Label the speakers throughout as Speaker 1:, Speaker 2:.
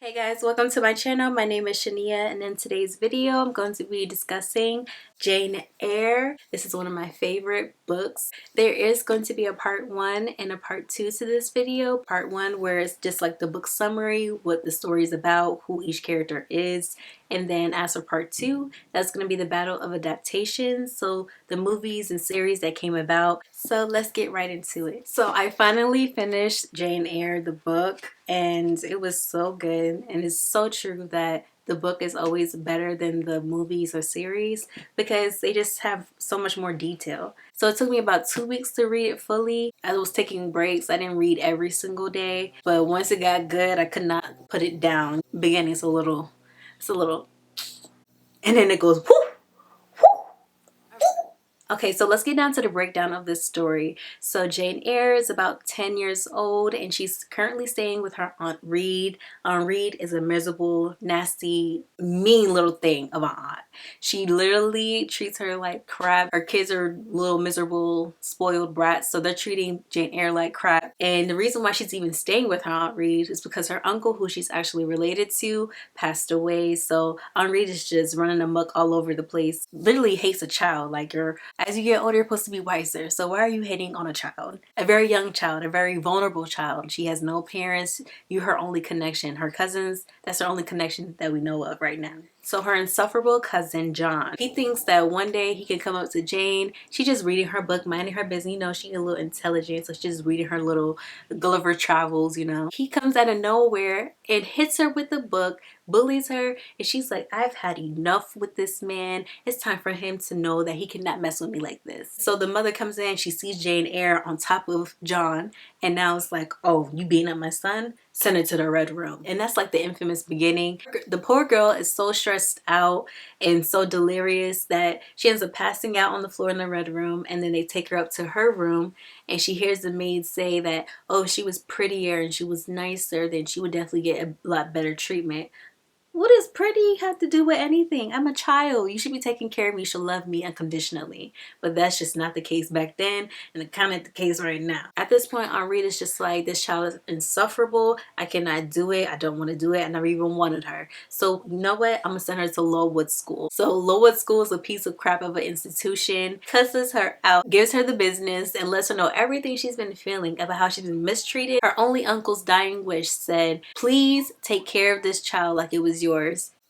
Speaker 1: Hey guys, welcome to my channel. My name is Shania, and in today's video I'm going to be discussing Jane Eyre. This is one of my favorite books. There is going to be a part 1 and a part 2 to this video. Part 1 where it's just like the book summary, what the story is about, who each character is, and then as for part 2, that's going to be the battle of adaptations, so the movies and series that came about. So let's get right into it. So I finally finished Jane Eyre, the book, and it was so good, and it's so true that the book is always better than the movies or series because they just have so much more detail. So it took me about 2 weeks to read it fully. I was taking breaks. I didn't read every single day, but once it got good, I could not put it down. Beginning it's a little, and then it goes whoop. Okay, so let's get down to the breakdown of this story. So Jane Eyre is about 10 years old and she's currently staying with her Aunt Reed. Aunt Reed is a miserable, nasty, mean little thing of an aunt. She literally treats her like crap. Her kids are little miserable, spoiled brats, so they're treating Jane Eyre like crap. And the reason why she's even staying with her Aunt Reed is because her uncle, who she's actually related to, passed away. So Aunt Reed is just running amok all over the place. Literally hates a child. Like, as you get older, you're supposed to be wiser. So why are you hating on a child? A very young child, a very vulnerable child. She has no parents. You're her only connection. Her cousins, that's her only connection that we know of right now. So her insufferable cousin, John, he thinks that one day he can come up to Jane. She's just reading her book, minding her business. You know, she's a little intelligent, so she's just reading her little Gulliver Travels, you know. He comes out of nowhere and hits her with the book, bullies her, and she's like, I've had enough with this man. It's time for him to know that he cannot mess with me like this. So the mother comes in, she sees Jane Eyre on top of John, and now it's like, oh, you beating up my son? Send her to the red room. And that's like the infamous beginning. The poor girl is so stressed out and so delirious that she ends up passing out on the floor in the red room, and then they take her up to her room and she hears the maid say that, oh, if she was prettier and she was nicer, then she would definitely get a lot better treatment. What does pretty have to do with anything? I'm a child. You should be taking care of me. You should love me unconditionally. But that's just not the case back then, and it's kind of the case right now. At this point, Aunt Reed is just like, this child is insufferable. I cannot do it. I don't want to do it. I never even wanted her. So you know what? I'm going to send her to Lowood School. So Lowood School is a piece of crap of an institution. Cusses her out, gives her the business, and lets her know everything she's been feeling about how she's been mistreated. Her only uncle's dying wish said, please take care of this child like it was yours.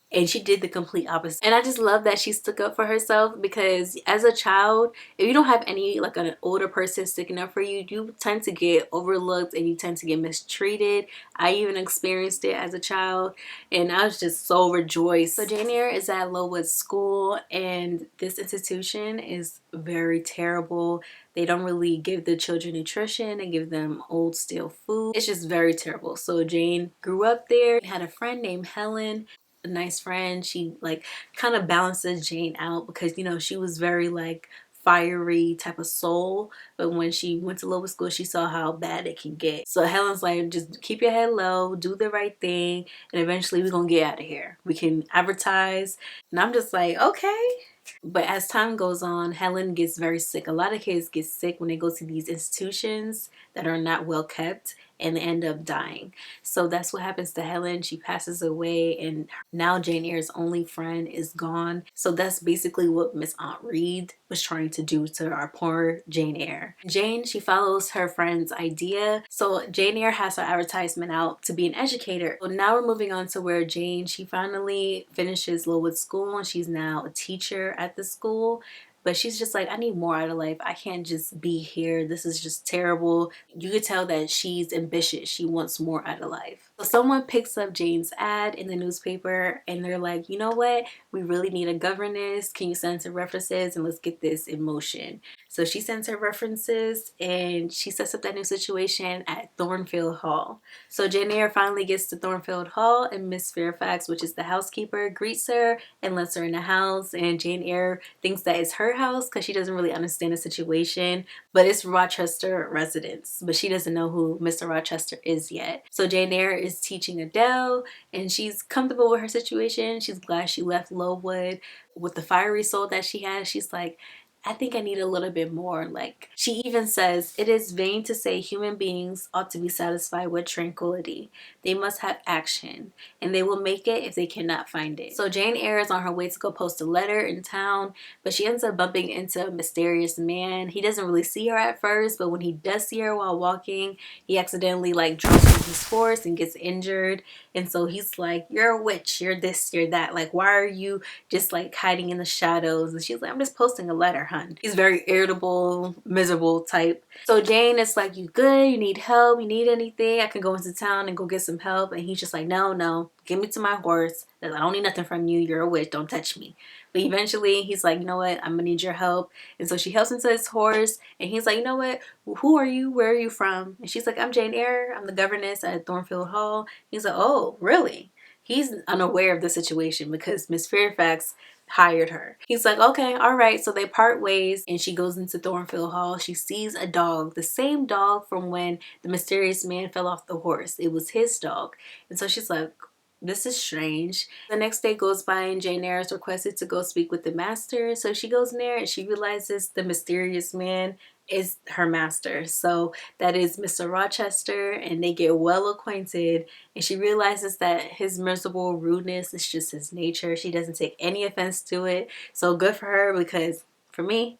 Speaker 1: And she did the complete opposite. And I just love that she stuck up for herself, because as a child, if you don't have any, like, an older person sticking up for you, you tend to get overlooked and you tend to get mistreated. I even experienced it as a child, and I was just so rejoiced. So Jane Eyre is at Lowood School, and this institution is very terrible. They don't really give the children nutrition. They give them old stale food. It's just very terrible. So Jane grew up there, had a friend named Helen, a nice friend. She like kind of balances Jane out because, you know, she was very like fiery type of soul, but when she went to Lowood School, she saw how bad it can get. So Helen's like, just keep your head low, do the right thing, and eventually we're gonna get out of here. We can advertise. And I'm just like, okay. But as time goes on, Helen gets very sick. A lot of kids get sick when they go to these institutions that are not well kept, and they end up dying. So that's what happens to Helen. She passes away, and now Jane Eyre's only friend is gone. So that's basically what Miss Aunt Reed was trying to do to our poor Jane Eyre. Jane, she follows her friend's idea. So Jane Eyre has her advertisement out to be an educator. So now we're moving on to where Jane, she finally finishes Lowood School, and she's now a teacher at the school. But she's just like, I need more out of life. I can't just be here. This is just terrible. You could tell that she's ambitious. She wants more out of life. So someone picks up Jane's ad in the newspaper, and they're like, you know what? We really need a governess. Can you send some references and let's get this in motion? So she sends her references, and she sets up that new situation at Thornfield Hall. So Jane Eyre finally gets to Thornfield Hall, and Miss Fairfax, which is the housekeeper, greets her and lets her in the house. And Jane Eyre thinks that it's her house because she doesn't really understand the situation, but it's Rochester residents, but she doesn't know who Mr. Rochester is yet. So Jane Eyre is teaching Adele, and she's comfortable with her situation. She's glad she left Lowood. With the fiery soul that she has, she's like, I think I need a little bit more. Like, she even says, it is vain to say human beings ought to be satisfied with tranquility. They must have action, and they will make it if they cannot find it. So Jane Eyre is on her way to go post a letter in town, but she ends up bumping into a mysterious man. He doesn't really see her at first, but when he does see her while walking, he accidentally like drops from his horse and gets injured. And so he's like, you're a witch, you're this, you're that. Like, why are you just like hiding in the shadows? And she's like, I'm just posting a letter, hun. He's very irritable, miserable type. So Jane is like, you good? You need help? You need anything? I can go into town and go get some help. And he's just like, no, no, give me to my horse. I don't need nothing from you. You're a witch. Don't touch me. But eventually he's like, you know what? I'm gonna need your help. And so she helps him to his horse. And he's like, you know what? Who are you? Where are you from? And she's like, I'm Jane Eyre. I'm the governess at Thornfield Hall. He's like, oh, really? He's unaware of the situation because Miss Fairfax hired her. He's like, okay, all right. So they part ways and she goes into Thornfield Hall. She sees a dog, the same dog from when the mysterious man fell off the horse. It was his dog. And so she's like, this is strange. The next day goes by and Jane Eyre is requested to go speak with the master. So she goes in there and she realizes the mysterious man is her master. So that is Mr. Rochester, and they get well acquainted, and she realizes that his miserable rudeness is just his nature. She doesn't take any offense to it. So good for her, because for me,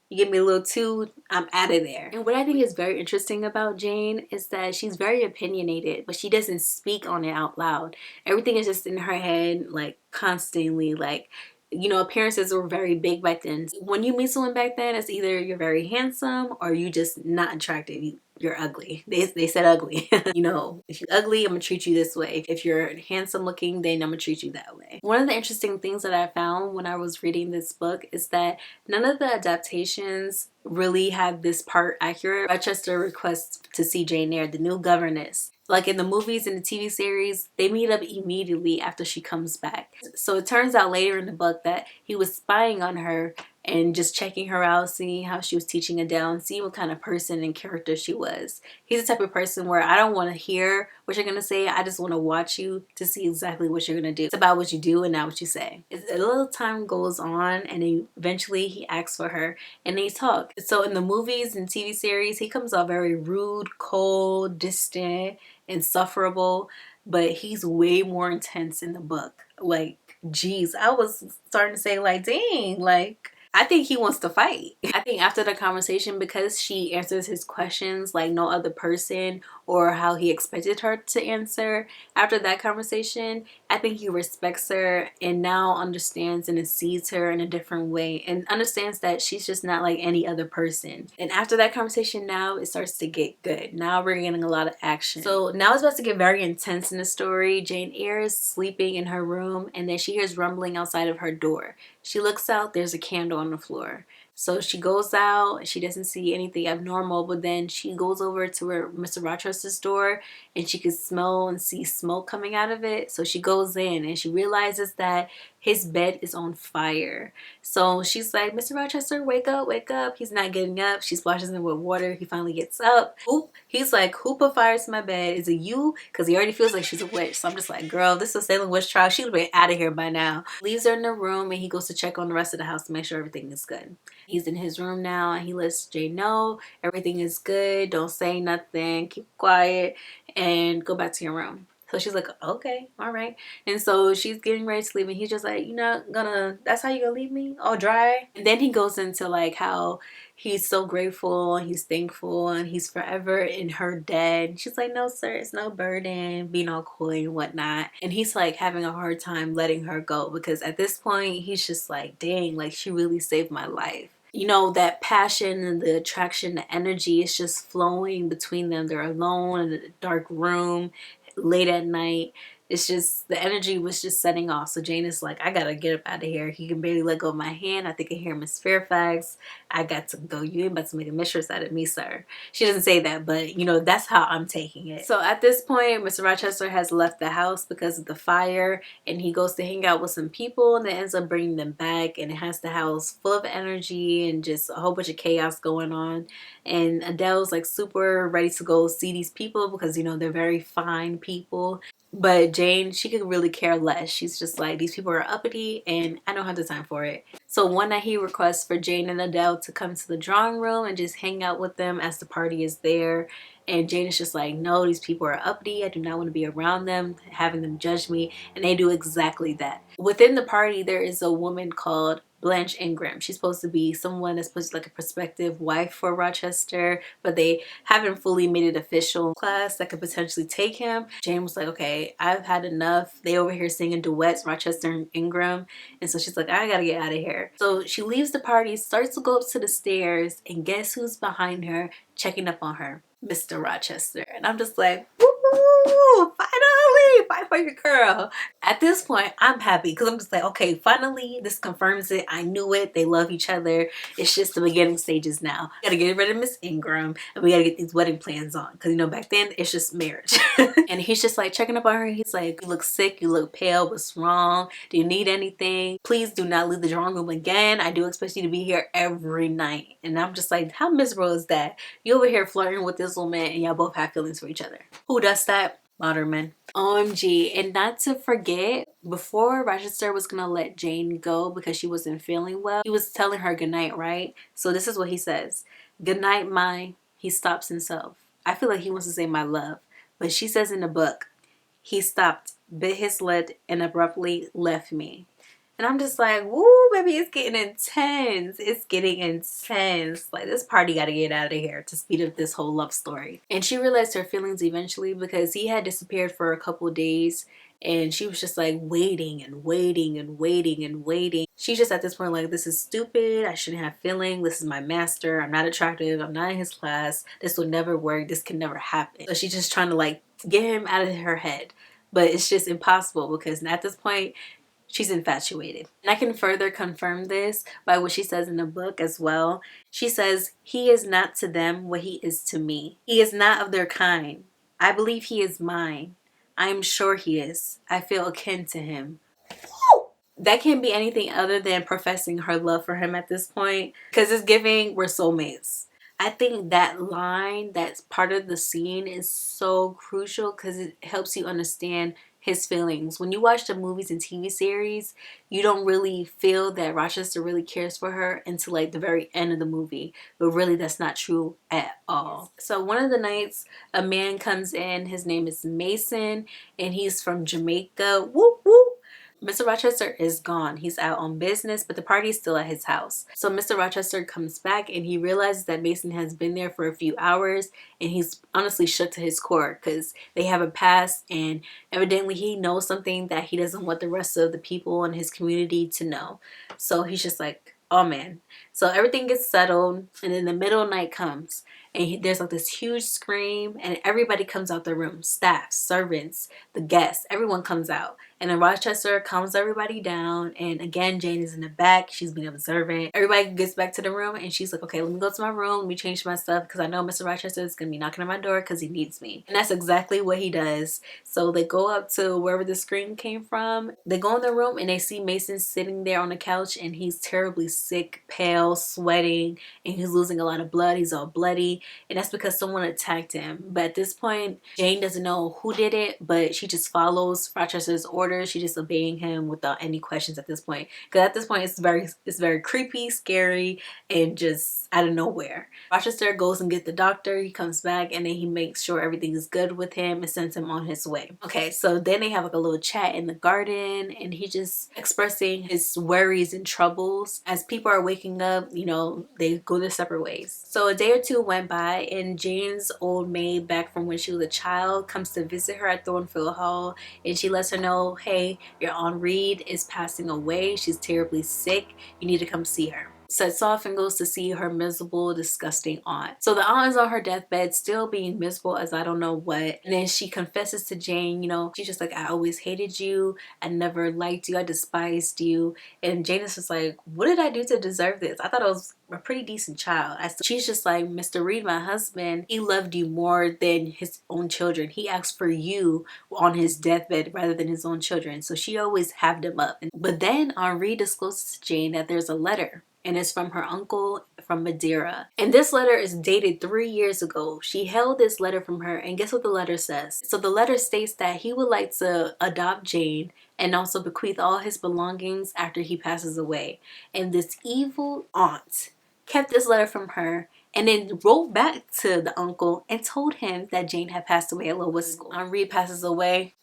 Speaker 1: you get me a little too, I'm out of there. And what I think is very interesting about Jane is that she's very opinionated, but she doesn't speak on it out loud. Everything is just in her head, like constantly. Like, you know, appearances were very big back then. When you meet someone back then, it's either you're very handsome or you just not attractive. You're ugly. They said ugly. You know, if you're ugly, I'm gonna treat you this way. If you're handsome looking, then I'm gonna treat you that way. One of the interesting things that I found when I was reading this book is that none of the adaptations really had this part accurate. Rochester requests to see Jane Eyre, the new governess. Like in the movies and the TV series, they meet up immediately after she comes back. So it turns out later in the book that he was spying on her and just checking her out, seeing how she was teaching Adele, and seeing what kind of person and character she was. He's the type of person where I don't want to hear what you're going to say. I just want to watch you to see exactly what you're going to do. It's about what you do and not what you say. A little time goes on, and eventually he asks for her and they talk. So in the movies and TV series, he comes off very rude, cold, distant, insufferable, but he's way more intense in the book. Like, geez, I was starting to say, like, dang, like, I think he wants to fight. I think after the conversation, because she answers his questions like no other person or how he expected her to answer, after that conversation, I think he respects her and now understands and sees her in a different way and understands that she's just not like any other person. And after that conversation, now it starts to get good. Now we're getting a lot of action. So now it's about to get very intense in the story. Jane Eyre is sleeping in her room, and then she hears rumbling outside of her door. She looks out, there's a candle on the floor. So she goes out and she doesn't see anything abnormal, but then she goes over to where Mr. Rochester's door and she could smell and see smoke coming out of it. So she goes in and she realizes that his bed is on fire. So she's like, Mr. Rochester, wake up, wake up. He's not getting up. She splashes him with water. He finally gets up. Oop. He's like, who put fire to my bed? Is it you? Because he already feels like she's a witch. So I'm just like, girl, this is a Salem witch trial. She would have been out of here by now. Leaves her in the room and he goes to check on the rest of the house to make sure everything is good. He's in his room now and he lets Jane know everything is good. Don't say nothing. Keep quiet and go back to your room. So she's like, okay, all right. And so she's getting ready to sleep and he's just like, you're not gonna, that's how you gonna leave me all dry? And then he goes into like how he's so grateful and he's thankful and he's forever in her debt. And she's like, no, sir, it's no burden, being all coy and whatnot. And he's like having a hard time letting her go because at this point, he's just like, dang, like she really saved my life. You know, that passion and the attraction, the energy is just flowing between them. They're alone in a dark room late at night. It's just, the energy was just setting off. So Jane is like, I gotta get up out of here. He can barely let go of my hand. I think I hear Miss Fairfax. I got to go. You ain't about to make a mistress out of me, sir. She doesn't say that, but you know, that's how I'm taking it. So at this point, Mr. Rochester has left the house because of the fire, and he goes to hang out with some people and then ends up bringing them back, and it has the house full of energy and just a whole bunch of chaos going on. And Adele's like super ready to go see these people because, you know, they're very fine people. But Jane, she could really care less. She's just like, these people are uppity and I don't have the time for it. So one night he requests for Jane and Adele to come to the drawing room and just hang out with them as the party is there. And Jane is just like, no, these people are uppity. I do not want to be around them, having them judge me. And they do exactly that. Within the party, there is a woman called Blanche Ingram. She's supposed to be someone that's supposed to be like a prospective wife for Rochester, but they haven't fully made it official class that could potentially take him. Jane was like, okay, I've had enough. They over here singing duets, Rochester and Ingram. And so she's like, I gotta get out of here. So she leaves the party, starts to go up to the stairs, and guess who's behind her checking up on her? Mr. Rochester. And I'm just like, woo, finally, fight for your girl. At this point, I'm happy because I'm just like, okay, finally, this confirms it. I knew it. They love each other. It's just the beginning stages now. We gotta get rid of Miss Ingram and we gotta get these wedding plans on. Because, you know, back then, it's just marriage. And he's just like checking up on her. He's like, you look sick. You look pale. What's wrong? Do you need anything? Please do not leave the drawing room again. I do expect you to be here every night. And I'm just like, how miserable is that? You over here flirting with this woman and y'all both have feelings for each other. Who does that? Modern men. OMG. And not to forget, before Rochester was gonna let Jane go because she wasn't feeling well, he was telling her goodnight, right? So this is what he says. Goodnight, my. He stops himself. I feel like he wants to say my love. But she says in the book, he stopped, bit his lip, and abruptly left me. And I'm just like, woo, baby, it's getting intense. It's getting intense. Like, this party got to get out of here to speed up this whole love story. And she realized her feelings eventually because he had disappeared for a couple days. And she was just like waiting and waiting and waiting and waiting. She's just at this point like, this is stupid. I shouldn't have feeling. This is my master. I'm not attractive. I'm not in his class. This will never work. This can never happen. So she's just trying to like get him out of her head. But it's just impossible because at this point, she's infatuated. And I can further confirm this by what she says in the book as well. She says, he is not to them what he is to me. He is not of their kind. I believe he is mine. I am sure he is. I feel akin to him. That can't be anything other than professing her love for him at this point because it's giving we're soulmates. I think that line, that's part of the scene, is so crucial because it helps you understand his feelings. When you watch the movies and TV series, you don't really feel that Rochester really cares for her until like the very end of the movie. But really, that's not true at all. So one of the nights, a man comes in. His name is Mason, and he's from Jamaica. Whoop, whoop. Mr. Rochester is gone. He's out on business, but the party is still at his house. So Mr. Rochester comes back and he realizes that Mason has been there for a few hours and he's honestly shook to his core because they have a past and evidently he knows something that he doesn't want the rest of the people in his community to know. So he's just like, oh man. So everything gets settled and then the middle of the night comes and there's like this huge scream and everybody comes out the room. Staff, servants, the guests, everyone comes out. And then Rochester calms everybody down. And again, Jane is in the back. She's being observant. Everybody gets back to the room and she's like, okay, let me go to my room. Let me change my stuff because I know Mr. Rochester is going to be knocking on my door because he needs me. And that's exactly what he does. So they go up to wherever the scream came from. They go in the room and they see Mason sitting there on the couch and he's terribly sick, pale, sweating, and he's losing a lot of blood. He's all bloody. And that's because someone attacked him. But at this point, Jane doesn't know who did it, but she just follows Rochester's orders. She's just obeying him without any questions at this point. Because at this point, it's very creepy, scary, and just out of nowhere. Rochester goes and gets the doctor. He comes back and then he makes sure everything is good with him and sends him on his way. Okay, so then they have like a little chat in the garden and he's just expressing his worries and troubles. As people are waking up, you know, they go their separate ways. So a day or two went by and Jane's old maid back from when she was a child comes to visit her at Thornfield Hall and she lets her know, hey, your Aunt Reed is passing away. She's terribly sick. You need to come see her. Sets off and goes to see her miserable, disgusting aunt. So the aunt is on her deathbed, still being miserable as I don't know what. And then she confesses to Jane, you know, she's just like, I always hated you. I never liked you. I despised you. And Jane is just like, what did I do to deserve this? I thought I was a pretty decent child. She's just like, Mr. Reed, my husband, he loved you more than his own children. He asked for you on his deathbed rather than his own children. So she always halved him up. But then Aunt Reed discloses to Jane that there's a letter and it's from her uncle from Madeira. And this letter is dated 3 years ago. She held this letter from her, and guess what the letter says? So the letter states that he would like to adopt Jane and also bequeath all his belongings after he passes away. And this evil aunt kept this letter from her and then wrote back to the uncle and told him that Jane had passed away at Lowood School. Henri passes away,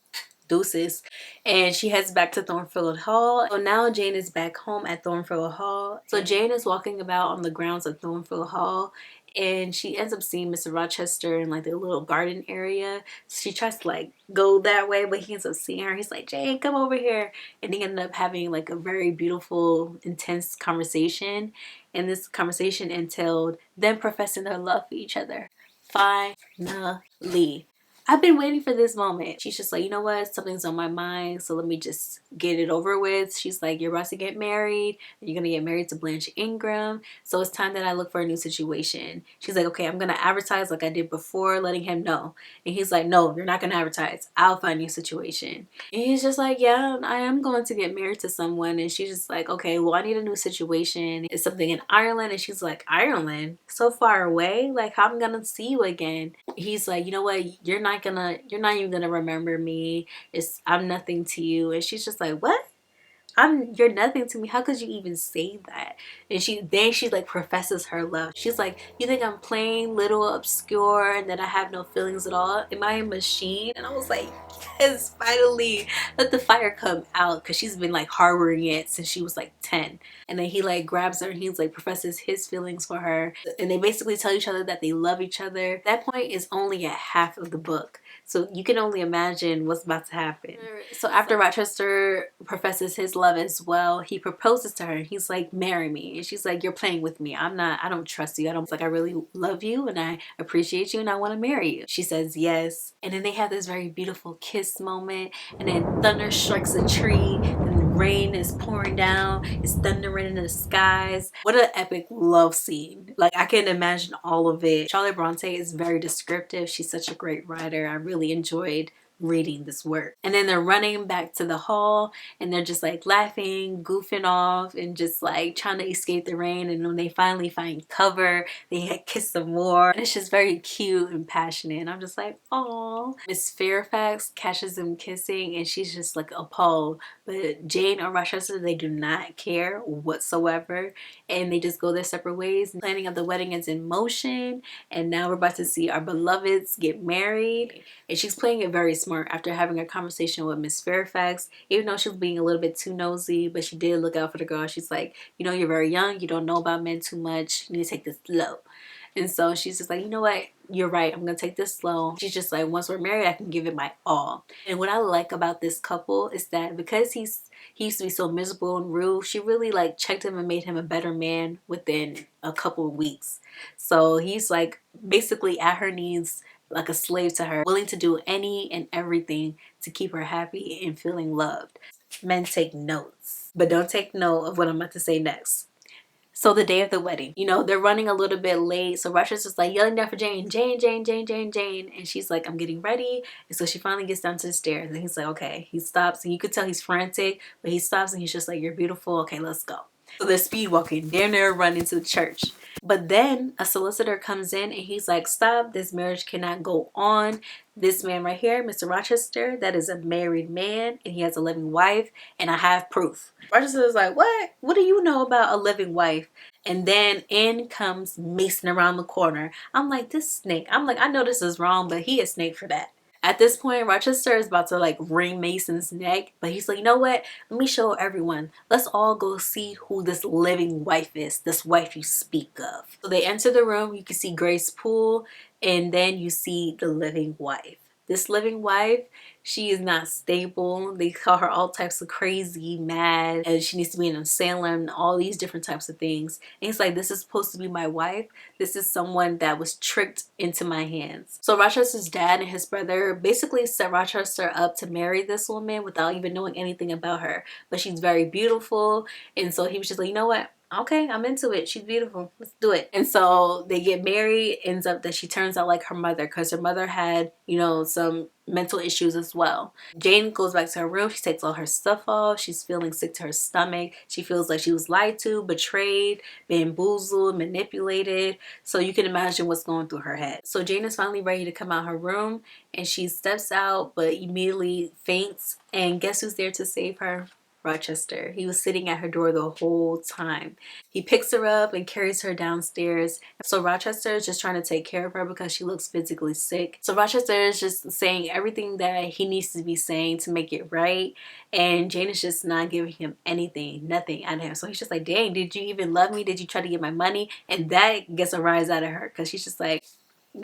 Speaker 1: deuces, and she heads back to Thornfield Hall. So now Jane is back home at Thornfield Hall. So Jane is walking about on the grounds of Thornfield Hall, and she ends up seeing Mr. Rochester in like the little garden area. She tries to like go that way, but he ends up seeing her. He's like, Jane, come over here. And they end up having like a very beautiful, intense conversation. And this conversation entailed them professing their love for each other. Finally. I've been waiting for this moment. She's just like, you know what? Something's on my mind, so let me just get it over with. She's like, you're about to get married. You're going to get married to Blanche Ingram. So it's time that I look for a new situation. She's like, okay, I'm going to advertise like I did before, letting him know. And he's like, no, you're not going to advertise. I'll find a new situation. And he's just like, yeah, I am going to get married to someone. And she's just like, okay, well, I need a new situation. It's something in Ireland. And she's like, Ireland? So far away? Like, how am I going to see you again? He's like, you know what? You're not even gonna remember me. I'm nothing to you. And she's just like, what? You're nothing to me. How could you even say that? And she like professes her love. She's like, you think I'm plain, little, obscure, and that I have no feelings at all? Am I a machine? And I was like, yes, finally, let the fire come out, because she's been like harboring it since she was like 10. And then he like grabs her and he's like professes his feelings for her, and they basically tell each other that they love each other. That point is only at half of the book, so you can only imagine what's about to happen. So after Rochester professes his love as well, he proposes to her. He's like, marry me. And she's like, you're playing with me. I don't trust you. I really love you and I appreciate you and I want to marry you. She says yes. And then they have this very beautiful kiss moment, and then thunder strikes a tree and rain is pouring down. It's thundering in the skies. What an epic love scene. Like, I can imagine all of it. Charlotte Bronte is very descriptive. She's such a great writer. I really enjoyed reading this work. And then they're running back to the hall and they're just like laughing, goofing off, and just like trying to escape the rain. And when they finally find cover, they kiss some more. And it's just very cute and passionate. And I'm just like, oh. Miss Fairfax catches them kissing and she's just like appalled. But Jane or Rochester, they do not care whatsoever. And they just go their separate ways. The planning of the wedding is in motion. And now we're about to see our beloveds get married. And she's playing it very smart after having a conversation with Miss Fairfax. Even though she was being a little bit too nosy, but she did look out for the girl. She's like, you know, you're very young. You don't know about men too much. You need to take this slow. And so she's just like, you know what? You're right. I'm going to take this slow. She's just like, once we're married, I can give it my all. And what I like about this couple is that because he used to be so miserable and rude, she really like checked him and made him a better man within a couple of weeks. So he's like basically at her needs, like a slave to her, willing to do any and everything to keep her happy and feeling loved. Men, take notes, but don't take note of what I'm about to say next. So the day of the wedding, you know, they're running a little bit late. So Rochester's like yelling down for Jane, Jane, Jane, Jane, Jane, Jane. And she's like, I'm getting ready. And so she finally gets down to the stairs and he's like, okay. He stops and you could tell he's frantic, but he stops and he's just like, you're beautiful. Okay, let's go. So they're speed walking. They're running to the church. But then a solicitor comes in and he's like, stop. This marriage cannot go on. This man right here, Mr. Rochester, that is a married man and he has a living wife and I have proof. Rochester is like, what? What do you know about a living wife? And then in comes Mason around the corner. I'm like, this snake. I'm like, I know this is wrong, but he is snake for that. At this point, Rochester is about to like wring Mason's neck, but he's like, you know what? Let me show everyone. Let's all go see who this living wife is, this wife you speak of. So they enter the room. You can see Grace Poole, and then you see the living wife. This living wife, she is not stable. They call her all types of crazy, mad, and she needs to be in an asylum, all these different types of things. And he's like, this is supposed to be my wife. This is someone that was tricked into my hands. So Rochester's dad and his brother basically set Rochester up to marry this woman without even knowing anything about her. But she's very beautiful. And so he was just like, you know what? okay, I'm into it. She's beautiful. Let's do it. And so they get married. Ends up that she turns out like her mother, because her mother had, you know, some mental issues as well. Jane goes back to her room. She takes all her stuff off. She's feeling sick to her stomach. She feels like she was lied to, betrayed, bamboozled, manipulated. So you can imagine what's going through her head. So Jane is finally ready to come out her room, and she steps out but immediately faints. And guess who's there to save her? Rochester. He was sitting at her door the whole time. He picks her up and carries her downstairs. So Rochester is just trying to take care of her because she looks physically sick. So Rochester is just saying everything that he needs to be saying to make it right. And Jane is just not giving him anything, nothing out of him. So he's just like, dang, did you even love me? Did you try to get my money? And that gets a rise out of her, because she's just like,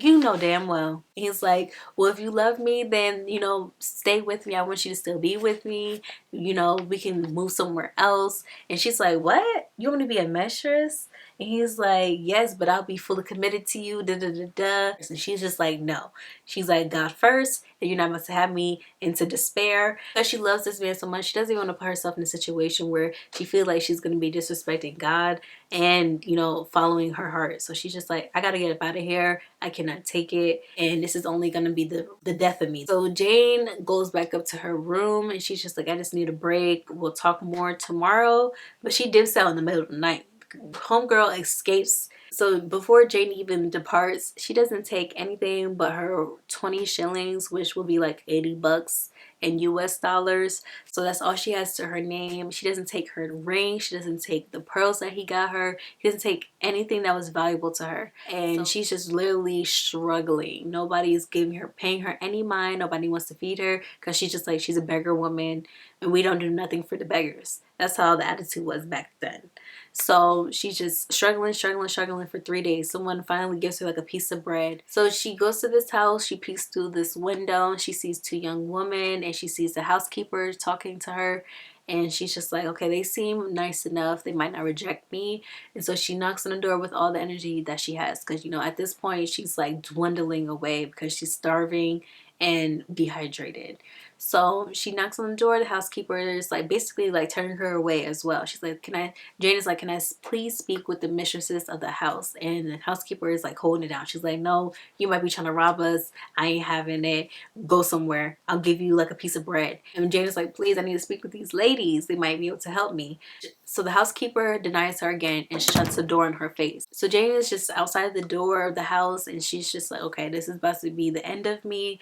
Speaker 1: you know damn well. He's like, well, if you love me, then, you know, stay with me. I want you to still be with me. You know, we can move somewhere else. And she's like, what? You want me to be a mistress? And he's like, yes, but I'll be fully committed to you. Da da da da. And she's just like, no. She's like, God first, and you're not about to have me into despair. Because she loves this man so much, she doesn't even want to put herself in a situation where she feels like she's going to be disrespecting God and, you know, following her heart. So she's just like, I gotta get up out of here. I cannot take it, and this is only gonna be the death of me. So Jane goes back up to her room, and she's just like, I just need a break. We'll talk more tomorrow. But she dips out in the middle of the night. Homegirl escapes. So before Jane even departs, she doesn't take anything but her 20 shillings, which will be like 80 bucks in US dollars. So that's all she has to her name. She doesn't take her ring. She doesn't take the pearls that he got her. He doesn't take anything that was valuable to her. And she's just literally struggling. Nobody's paying her any mind. Nobody wants to feed her, because she's just like, she's a beggar woman and we don't do nothing for the beggars. That's how the attitude was back then. So she's just struggling for 3 days. Someone finally gives her like a piece of bread. So she goes to this house. She peeks through this window. And she sees two young women, and she sees the housekeeper talking to her. And she's just like, okay, they seem nice enough. They might not reject me. And so she knocks on the door with all the energy that she has. Because, you know, at this point, she's like dwindling away because she's starving and dehydrated. So she knocks on the door. The housekeeper is like basically like turning her away as well. She's like, Jane is like, can I please speak with the mistresses of the house? And the housekeeper is like holding it down. She's like, no, you might be trying to rob us. I ain't having it. Go somewhere. I'll give you like a piece of bread. And Jane is like, please, I need to speak with these ladies. They might be able to help me. So the housekeeper denies her again and shuts the door in her face. So Jane is just outside the door of the house, and she's just like, okay, this is about to be the end of me.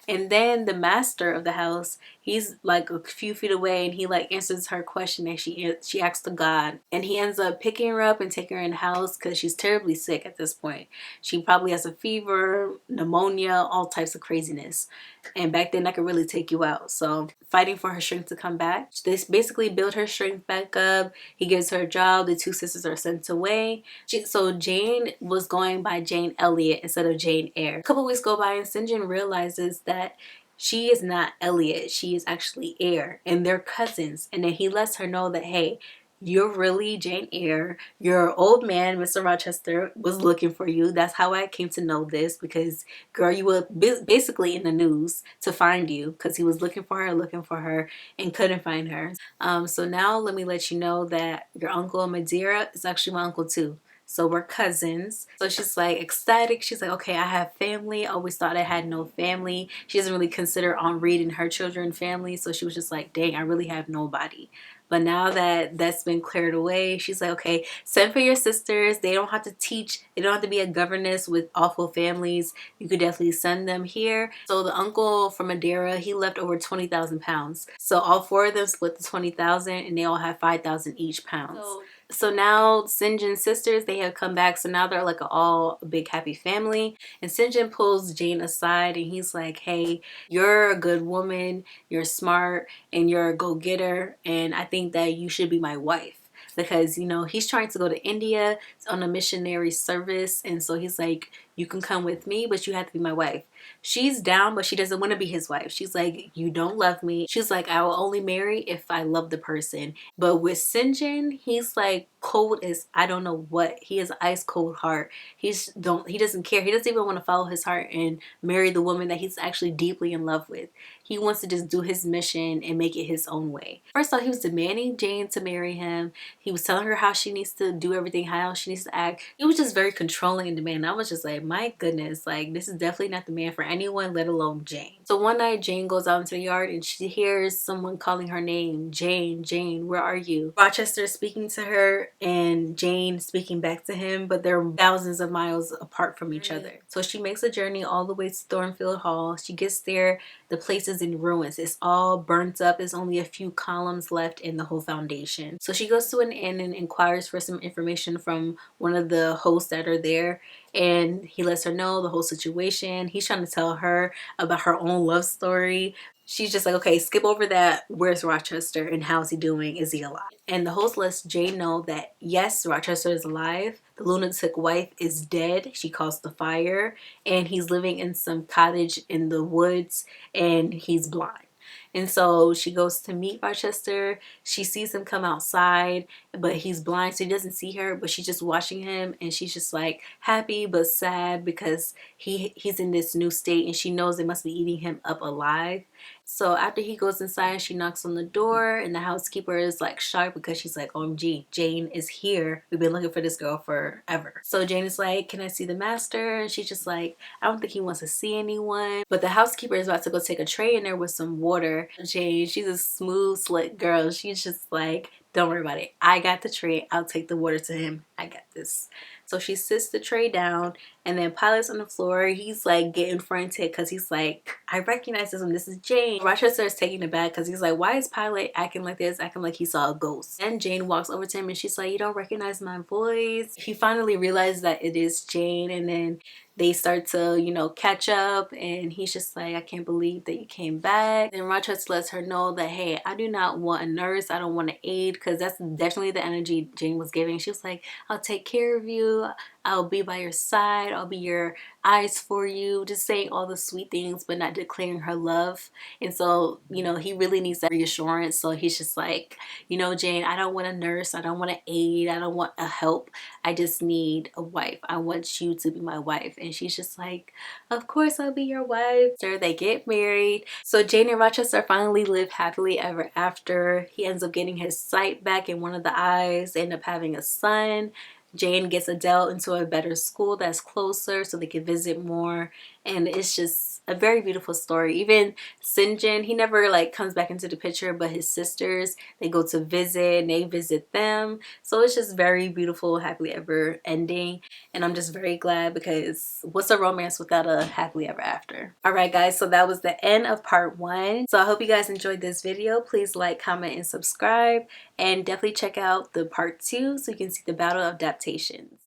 Speaker 1: And then the master of the house, he's like a few feet away, and he like answers her question that she asks to God. And he ends up picking her up and taking her in the house because she's terribly sick at this point. She probably has a fever, pneumonia, all types of craziness. And back then that could really take you out. So fighting for her strength to come back. They basically build her strength back up. He gives her a job. The two sisters are sent away. So Jane was going by Jane Elliott instead of Jane Eyre. A couple weeks go by, and St. John realizes that she is not Elliot. She is actually Eyre, and they're cousins. And then he lets her know that, hey, you're really Jane Eyre. Your old man, Mr. Rochester, was looking for you. That's how I came to know this, because, girl, you were basically in the news to find you, because he was looking for her, and couldn't find her. So now let me let you know that your uncle Madeira is actually my uncle too. So we're cousins. So she's like ecstatic. She's like, okay, I have family. I always thought I had no family. She doesn't really consider Henri and her children family. So she was just like, dang, I really have nobody. But now that that's been cleared away, she's like, okay, send for your sisters. They don't have to teach. They don't have to be a governess with awful families. You could definitely send them here. So the uncle from Madeira, he left over 20,000 pounds. So all four of them split the 20,000, and they all have 5,000 each pounds. So now St. John's sisters, they have come back. So now they're like a big happy family. And St. John pulls Jane aside, and he's like, hey, you're a good woman. You're smart, and you're a go-getter. And I think that you should be my wife. Because, you know, he's trying to go to India on a missionary service. And so he's like, you can come with me, but you have to be my wife. She's down, but she doesn't want to be his wife. She's like, you don't love me. She's like, I will only marry if I love the person. But with St. John, he's like cold as I don't know what. He has an ice cold heart. He doesn't care. He doesn't even want to follow his heart and marry the woman that he's actually deeply in love with. he wants to just do his mission and make it his own way. First off, he was demanding Jane to marry him. He was telling her how she needs to do everything, how she needs to act. He was just very controlling and demanding. I was just like, my goodness, like this is definitely not the man for anyone, let alone Jane. So one night Jane goes out into the yard and she hears someone calling her name. Jane, Jane, where are you? Rochester is speaking to her and Jane speaking back to him, but they're thousands of miles apart from each other. So she makes a journey all the way to Thornfield Hall. She gets there, the place is in ruins. It's all burnt up. There's only a few columns left in the whole foundation. So she goes to an inn and inquires for some information from one of the hosts that are there, and he lets her know the whole situation. He's trying to tell her about her own love story. She's just like, okay, skip over that. Where's Rochester and how's he doing? Is he alive? And the host lets Jane know that yes, Rochester is alive. The lunatic wife is dead. She caused the fire, and he's living in some cottage in the woods, and he's blind. And so she goes to meet Rochester. She sees him come outside, but he's blind, so he doesn't see her, but she's just watching him, and she's just like happy but sad because he's in this new state, and she knows they must be eating him up alive. So after he goes inside, she knocks on the door, and the housekeeper is like shocked because she's like, OMG, Jane is here. We've been looking for this girl forever. So Jane is like, can I see the master? And she's just like, I don't think he wants to see anyone. But the housekeeper is about to go take a tray in there with some water. Jane, she's a smooth, slick girl. She's just like, don't worry about it. I got the tray. I'll take the water to him. I got this. So she sits the tray down, and then Pilot's on the floor. He's like getting frantic because he's like, I recognize this one. This is Jane. Rochester is taking it back because he's like, why is Pilot acting like this? Acting like he saw a ghost. And Jane walks over to him and she's like, you don't recognize my voice? He finally realizes that it is Jane, and then they start to, you know, catch up, and he's just like, I can't believe that you came back. And Rochester lets her know that, hey, I do not want a nurse. I don't want to aid, because that's definitely the energy Jane was giving. She was like, I'll take care of you. I'll be by your side. I'll be your eyes for you. Just saying all the sweet things, but not declaring her love. And so, you know, he really needs that reassurance. So he's just like, you know, Jane, I don't want a nurse. I don't want to aid. I don't want a help. I just need a wife. I want you to be my wife. And she's just like, of course I'll be your wife. So they get married. So Jane and Rochester finally live happily ever after. He ends up getting his sight back in one of the eyes. They end up having a son. Jane gets Adele into a better school that's closer so they can visit more, and it's just a very beautiful story. Even Sinjin, he never like comes back into the picture, but his sisters, they go to visit and they visit them. So it's just very beautiful, happily ever ending, and I'm just very glad, because what's a romance without a happily ever after? All right guys, so that was the end of part 1. So I hope you guys enjoyed this video. Please like, comment, and subscribe, and definitely check out the part 2 so you can see the battle of adaptations.